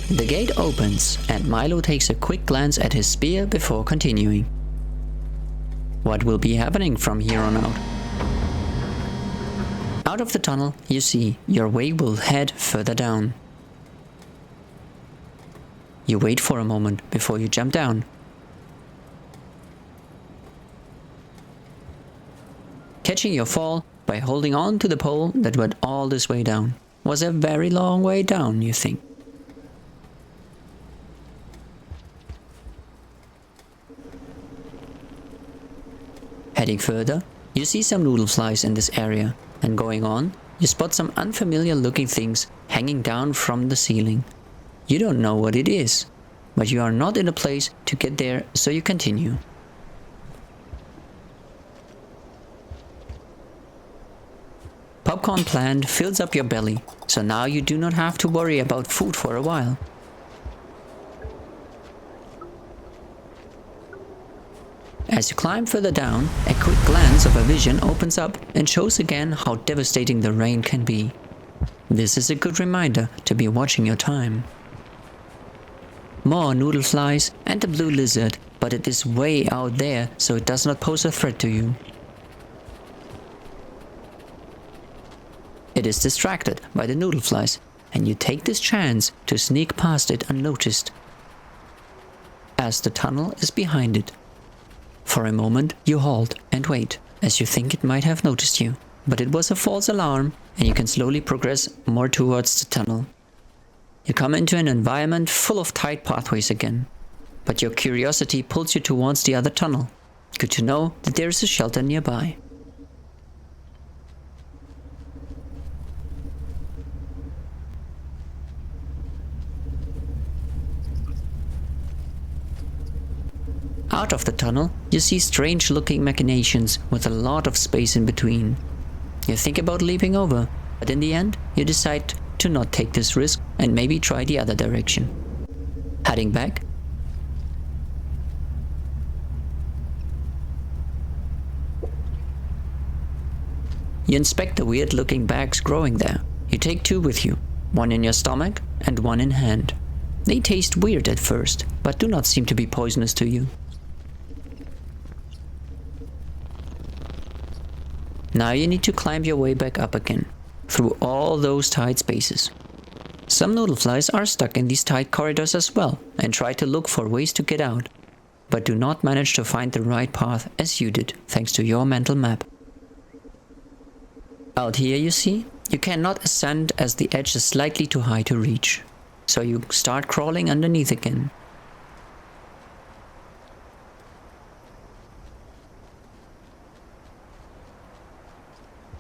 The gate opens and Milo takes a quick glance at his spear before continuing. What will be happening from here on out? Out of the tunnel, you see, your way will head further down. You wait for a moment before you jump down. Catching your fall by holding on to the pole that went all this way down. Was a very long way down, you think. Heading further, you see some noodle flies in this area, and going on, you spot some unfamiliar looking things hanging down from the ceiling. You don't know what it is, but you are not in a place to get there, so you continue. Popcorn plant fills up your belly, so now you do not have to worry about food for a while. As you climb further down, a quick glance of a vision opens up and shows again how devastating the rain can be. This is a good reminder to be watching your time. More noodle flies and a blue lizard, but it is way out there, so it does not pose a threat to you. It is distracted by the noodle flies, and you take this chance to sneak past it unnoticed, as the tunnel is behind it. For a moment, you halt and wait, as you think it might have noticed you. But it was a false alarm, and you can slowly progress more towards the tunnel. You come into an environment full of tight pathways again, but your curiosity pulls you towards the other tunnel. Good to know that there is a shelter nearby. Out of the tunnel, you see strange-looking machinations with a lot of space in between. You think about leaping over, but in the end, you decide to not take this risk and maybe try the other direction. Heading back, you inspect the weird-looking bags growing there. You take two with you, one in your stomach and one in hand. They taste weird at first, but do not seem to be poisonous to you. Now you need to climb your way back up again, through all those tight spaces. Some noodle flies are stuck in these tight corridors as well, and try to look for ways to get out, but do not manage to find the right path as you did, thanks to your mental map. Out here you see, you cannot ascend as the edge is slightly too high to reach, so you start crawling underneath again.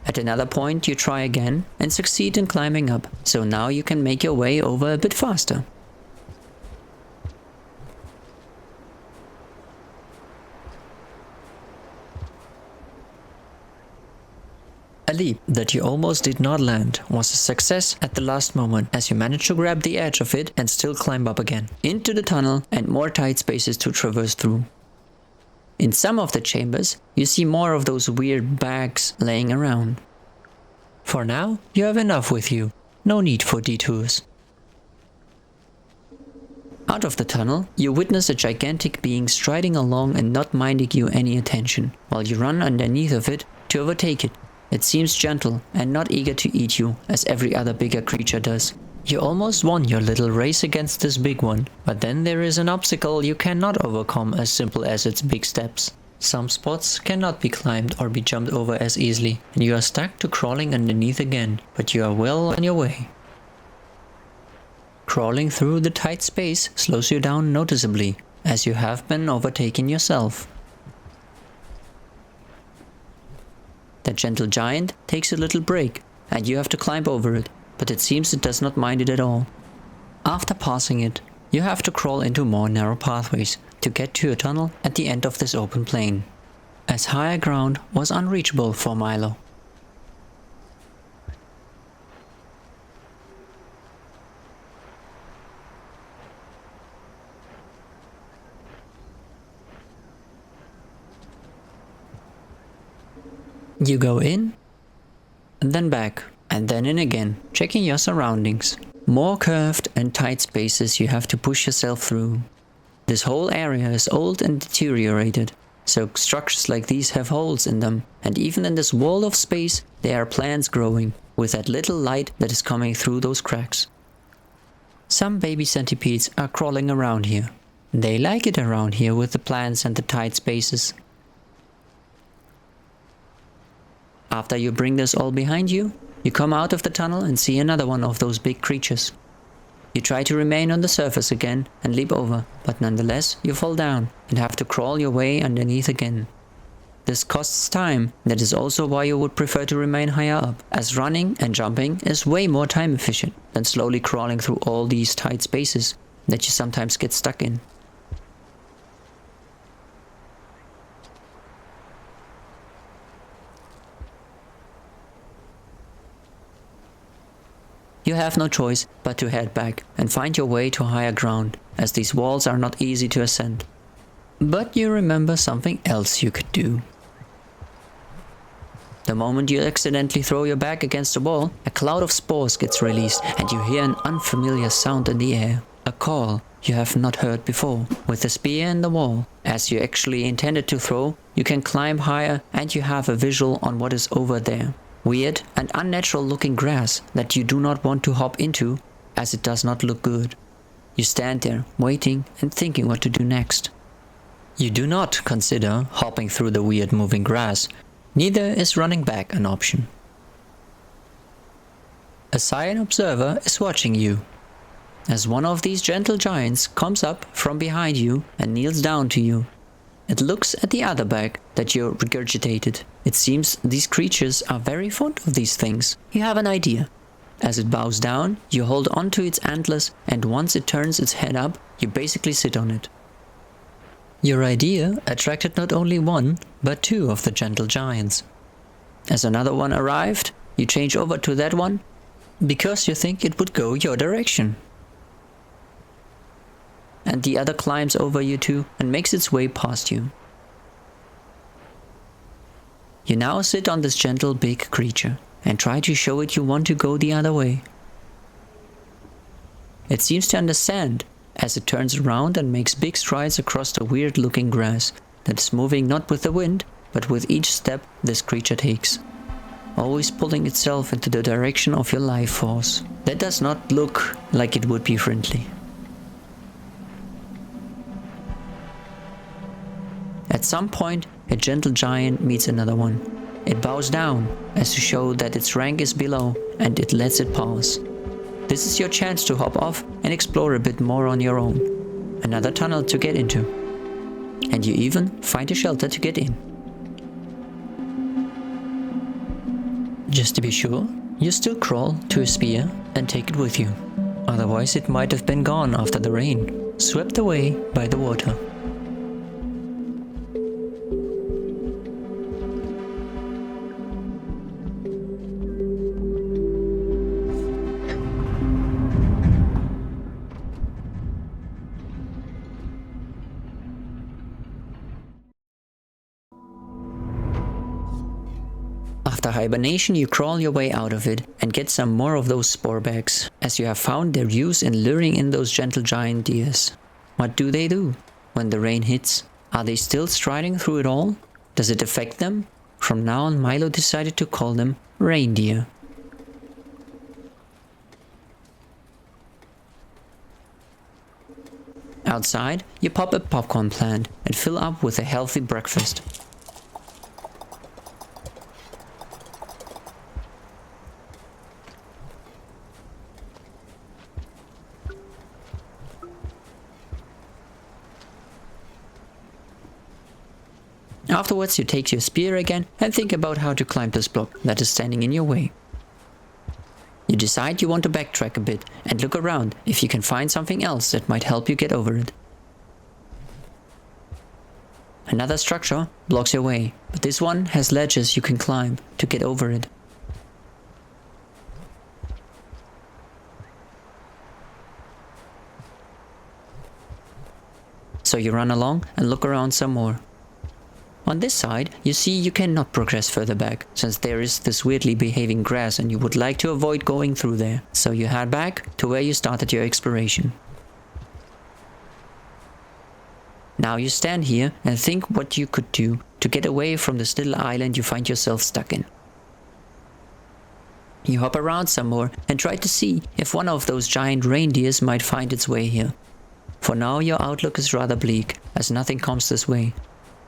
At another point you try again and succeed in climbing up, so now you can make your way over a bit faster. A leap that you almost did not land was a success at the last moment, as you managed to grab the edge of it and still climb up again, into the tunnel and more tight spaces to traverse through. In some of the chambers, you see more of those weird bags laying around. For now, you have enough with you. No need for detours. Out of the tunnel, you witness a gigantic being striding along and not minding you any attention, while you run underneath of it to overtake it. It seems gentle and not eager to eat you, as every other bigger creature does. You almost won your little race against this big one, but then there is an obstacle you cannot overcome as simple as its big steps. Some spots cannot be climbed or be jumped over as easily, and you are stuck to crawling underneath again, but you are well on your way. Crawling through the tight space slows you down noticeably, as you have been overtaken yourself. The gentle giant takes a little break, and you have to climb over it, but it seems it does not mind it at all. After passing it, you have to crawl into more narrow pathways to get to a tunnel at the end of this open plain, as higher ground was unreachable for Milo. You go in, and then back, and then in again, checking your surroundings. More curved and tight spaces you have to push yourself through. This whole area is old and deteriorated, so structures like these have holes in them, and even in this wall of space there are plants growing, with that little light that is coming through those cracks. Some baby centipedes are crawling around here. They like it around here with the plants and the tight spaces. After you bring this all behind you, you come out of the tunnel and see another one of those big creatures. You try to remain on the surface again and leap over, but nonetheless you fall down and have to crawl your way underneath again. This costs time, that is also why you would prefer to remain higher up, as running and jumping is way more time efficient than slowly crawling through all these tight spaces that you sometimes get stuck in. You have no choice but to head back and find your way to higher ground, as these walls are not easy to ascend. But you remember something else you could do. The moment you accidentally throw your back against the wall, a cloud of spores gets released and you hear an unfamiliar sound in the air. A call you have not heard before. With the spear in the wall, as you actually intended to throw, you can climb higher and you have a visual on what is over there. Weird and unnatural looking grass that you do not want to hop into, as it does not look good. You stand there, waiting and thinking what to do next. You do not consider hopping through the weird moving grass. Neither is running back an option. A silent observer is watching you, as one of these gentle giants comes up from behind you and kneels down to you. It looks at the other bag that you regurgitated. It seems these creatures are very fond of these things. You have an idea. As it bows down, you hold on to its antlers, and once it turns its head up, you basically sit on it. Your idea attracted not only one, but two of the gentle giants. As another one arrived, you change over to that one, because you think it would go your direction. And the other climbs over you too and makes its way past you. You now sit on this gentle big creature and try to show it you want to go the other way. It seems to understand, as it turns around and makes big strides across the weird looking grass that is moving not with the wind, but with each step this creature takes, always pulling itself into the direction of your life force. That does not look like it would be friendly. At some point, a gentle giant meets another one. It bows down, as to show that its rank is below, and it lets it pass. This is your chance to hop off and explore a bit more on your own. Another tunnel to get into. And you even find a shelter to get in. Just to be sure, you still crawl to a spear and take it with you. Otherwise it might have been gone after the rain, swept away by the water. After hibernation, you crawl your way out of it and get some more of those spore bags, as you have found their use in luring in those gentle giant deers. What do when the rain hits? Are they still striding through it all? Does it affect them? From now on, Milo decided to call them reindeer. Outside, you pop a popcorn plant and fill up with a healthy breakfast. Afterwards, you take your spear again and think about how to climb this block that is standing in your way. You decide you want to backtrack a bit and look around if you can find something else that might help you get over it. Another structure blocks your way, but this one has ledges you can climb to get over it. So you run along and look around some more. On this side, you see you cannot progress further back, since there is this weirdly behaving grass and you would like to avoid going through there. So you head back to where you started your exploration. Now you stand here and think what you could do to get away from this little island you find yourself stuck in. You hop around some more and try to see if one of those giant reindeers might find its way here. For now your outlook is rather bleak, as nothing comes this way.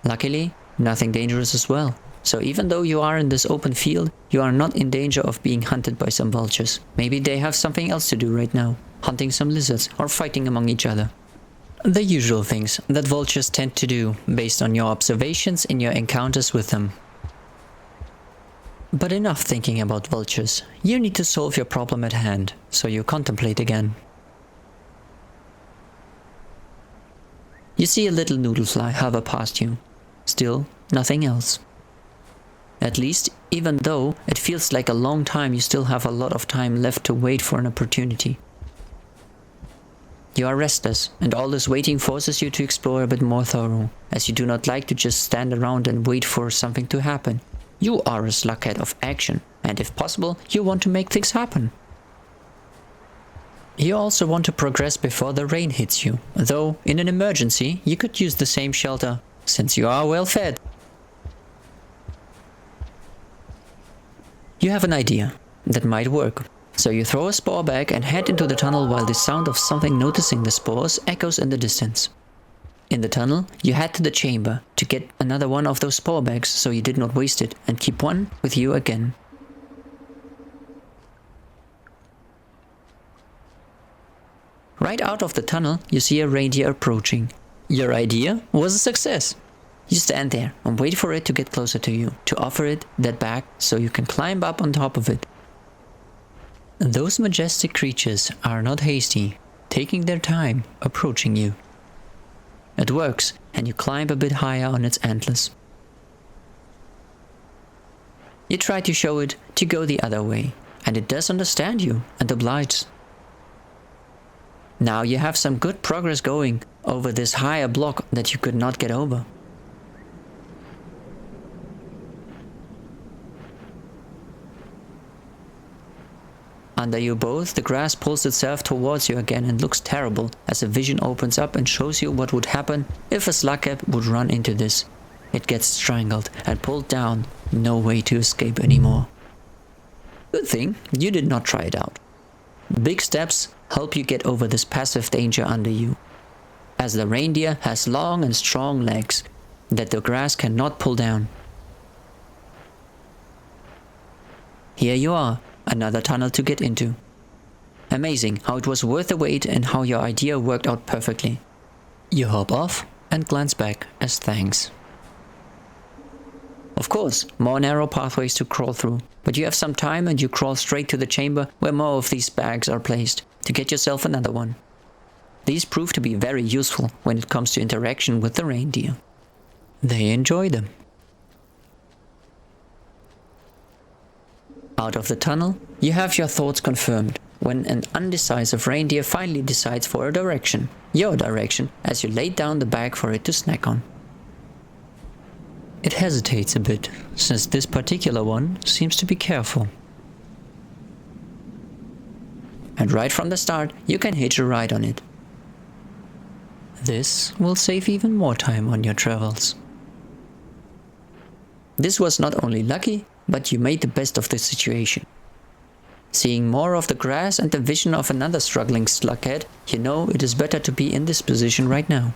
Luckily, nothing dangerous as well. So even though you are in this open field, you are not in danger of being hunted by some vultures. Maybe they have something else to do right now, hunting some lizards or fighting among each other. The usual things that vultures tend to do, based on your observations in your encounters with them. But enough thinking about vultures. You need to solve your problem at hand, so you contemplate again. You see a little noodlefly hover past you. Still, nothing else. At least, even though it feels like a long time, you still have a lot of time left to wait for an opportunity. You are restless, and all this waiting forces you to explore a bit more thorough, as you do not like to just stand around and wait for something to happen. You are a slughead of action, and if possible, you want to make things happen. You also want to progress before the rain hits you, though in an emergency you could use the same shelter, since you are well fed. You have an idea that might work, so you throw a spore bag and head into the tunnel while the sound of something noticing the spores echoes in the distance. In the tunnel, you head to the chamber to get another one of those spore bags so you did not waste it, and keep one with you again. Right out of the tunnel, you see a reindeer approaching. Your idea was a success. You stand there and wait for it to get closer to you, to offer it that bag so you can climb up on top of it. Those majestic creatures are not hasty, taking their time, approaching you. It works, and you climb a bit higher on its antlers. You try to show it to go the other way, and it does understand you and obliges. Now you have some good progress going over this higher block that you could not get over. Under you both, the grass pulls itself towards you again and looks terrible as a vision opens up and shows you what would happen if a slughead would run into this. It gets strangled and pulled down, no way to escape anymore. Good thing you did not try it out. Big steps help you get over this passive danger under you, as the reindeer has long and strong legs that the grass cannot pull down. Here you are. Another tunnel to get into. Amazing how it was worth the wait and how your idea worked out perfectly. You hop off and glance back as thanks. Of course, more narrow pathways to crawl through, but you have some time and you crawl straight to the chamber where more of these bags are placed, to get yourself another one. These prove to be very useful when it comes to interaction with the reindeer. They enjoy them. Out of the tunnel, you have your thoughts confirmed when an undecisive reindeer finally decides for a direction, your direction, as you laid down the bag for it to snack on. It hesitates a bit, since this particular one seems to be careful. And right from the start, you can hitch a ride on it. This will save even more time on your travels. This was not only lucky, but you made the best of the situation. Seeing more of the grass and the vision of another struggling slughead, you know it is better to be in this position right now.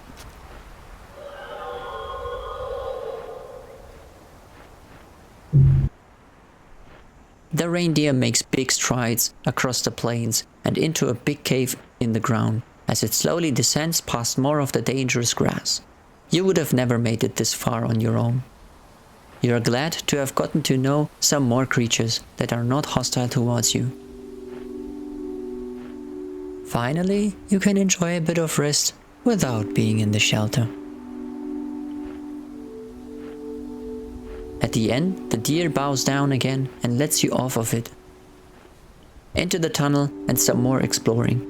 The reindeer makes big strides across the plains and into a big cave in the ground, as it slowly descends past more of the dangerous grass. You would have never made it this far on your own. You are glad to have gotten to know some more creatures that are not hostile towards you. Finally, you can enjoy a bit of rest without being in the shelter. At the end, the deer bows down again and lets you off of it. Into the tunnel and some more exploring.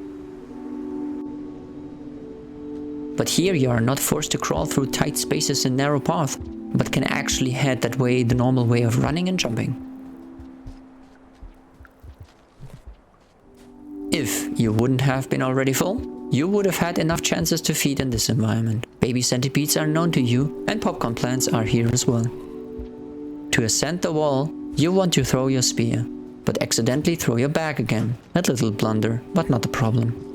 But here you are not forced to crawl through tight spaces and narrow paths, but can actually head that way the normal way of running and jumping. If you wouldn't have been already full, you would have had enough chances to feed in this environment. Baby centipedes are known to you, and popcorn plants are here as well. To ascend the wall, you want to throw your spear, but accidentally throw your bag again. A little blunder, but not a problem.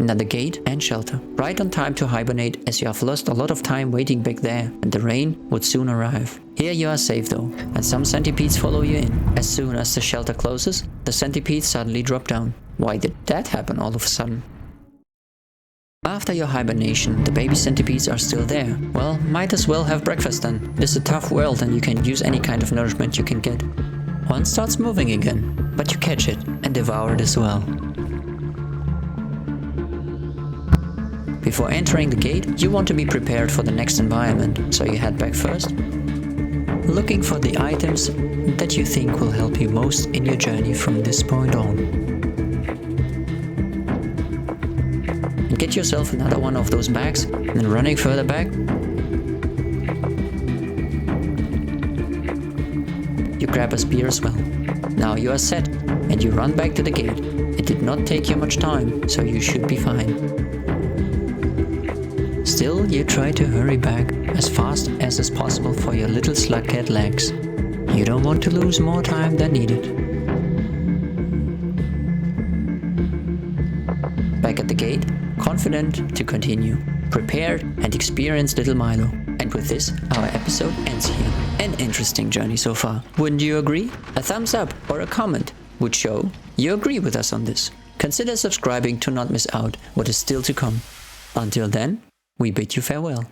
Another gate and shelter. Right on time to hibernate, as you have lost a lot of time waiting back there, and the rain would soon arrive. Here you are safe though, and some centipedes follow you in. As soon as the shelter closes, the centipedes suddenly drop down. Why did that happen all of a sudden? After your hibernation, the baby centipedes are still there. Well, might as well have breakfast then. It's a tough world and you can use any kind of nourishment you can get. One starts moving again, but you catch it and devour it as well. Before entering the gate, you want to be prepared for the next environment, so you head back first, looking for the items that you think will help you most in your journey from this point on. And get yourself another one of those bags, and then running further back, you grab a spear as well. Now you are set, and you run back to the gate. It did not take you much time, so you should be fine. Still, you try to hurry back as fast as is possible for your little slugcat legs. You don't want to lose more time than needed. Back at the gate, confident to continue, prepared and experienced little Milo. And with this, our episode ends here. An interesting journey so far, wouldn't you agree? A thumbs up or a comment would show you agree with us on this. Consider subscribing to not miss out what is still to come. Until then, we bid you farewell.